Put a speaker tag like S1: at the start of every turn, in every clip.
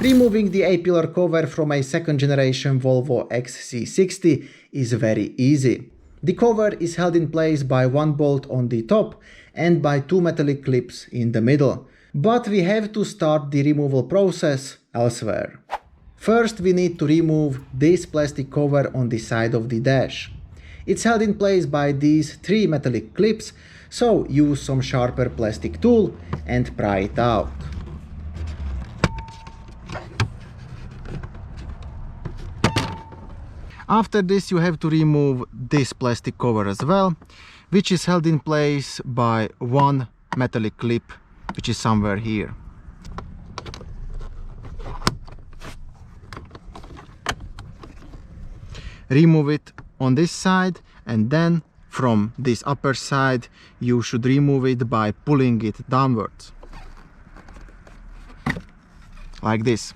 S1: Removing the A-pillar cover from a second generation Volvo XC60 is very easy. The cover is held in place by one bolt on the top and by two metallic clips in the middle. But we have to start the removal process elsewhere. First, we need to remove this plastic cover on the side of the dash. It's held in place by these three metallic clips, so use some sharper plastic tool and pry it out. After this, you have to remove this plastic cover as well, which is held in place by one metallic clip, which is somewhere here. Remove it on this side, and then from this upper side you should remove it by pulling it downwards. Like this.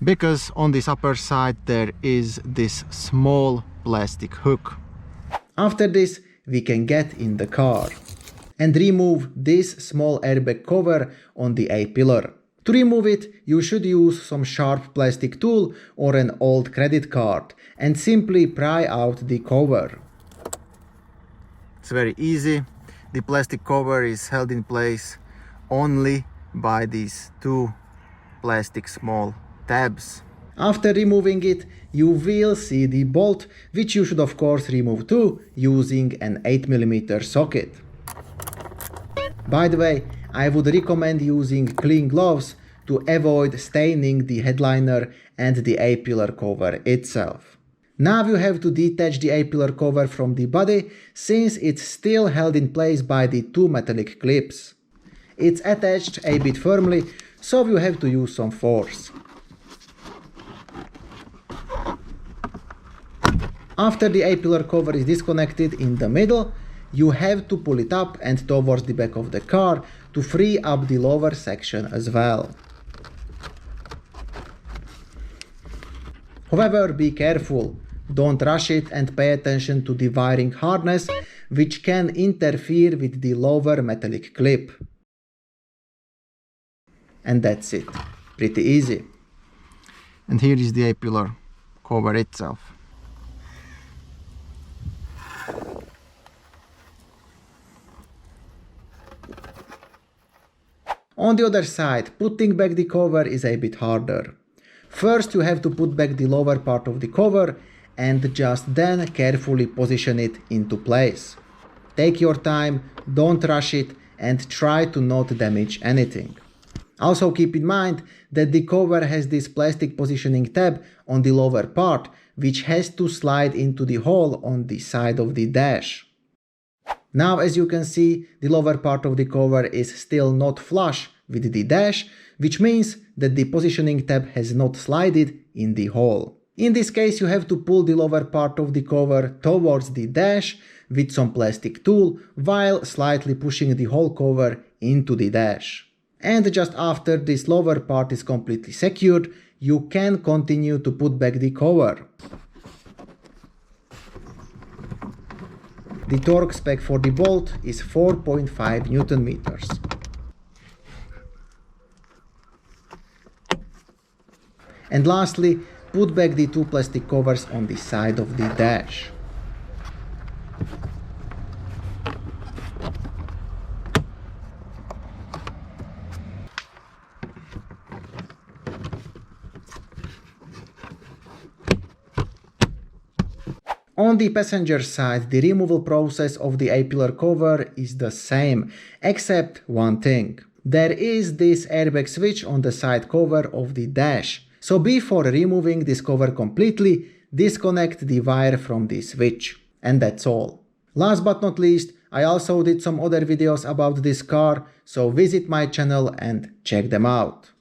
S1: Because on this upper side there is this small plastic hook. After this, we can get in the car and remove this small airbag cover on the A-pillar. To remove it, you should use some sharp plastic tool or an old credit card and simply pry out the cover. It's very easy. The plastic cover is held in place only by these two plastic small tabs. After removing it, you will see the bolt, which you should of course remove too, using an 8mm socket. By the way, I would recommend using clean gloves to avoid staining the headliner and the A-pillar cover itself. Now you have to detach the A-pillar cover from the body, since it's still held in place by the two metallic clips. It's attached a bit firmly, so you have to use some force. After the A-pillar cover is disconnected in the middle, you have to pull it up and towards the back of the car to free up the lower section as well. However, be careful, don't rush it and pay attention to the wiring harness, which can interfere with the lower metallic clip. And that's it, pretty easy. And here is the A-pillar cover itself. On the other side, putting back the cover is a bit harder. First, you have to put back the lower part of the cover and just then carefully position it into place. Take your time, don't rush it, and try to not damage anything. Also keep in mind that the cover has this plastic positioning tab on the lower part, which has to slide into the hole on the side of the dash. Now, as you can see, the lower part of the cover is still not flush with the dash, which means that the positioning tab has not slided in the hole. In this case, you have to pull the lower part of the cover towards the dash with some plastic tool while slightly pushing the whole cover into the dash. And just after this lower part is completely secured, you can continue to put back the cover. The torque spec for the bolt is 4.5 Nm. And lastly, put back the two plastic covers on the side of the dash. On the passenger side, the removal process of the A-pillar cover is the same, except one thing. There is this airbag switch on the side cover of the dash. So before removing this cover completely, disconnect the wire from the switch. And that's all. Last but not least, I also did some other videos about this car, so visit my channel and check them out.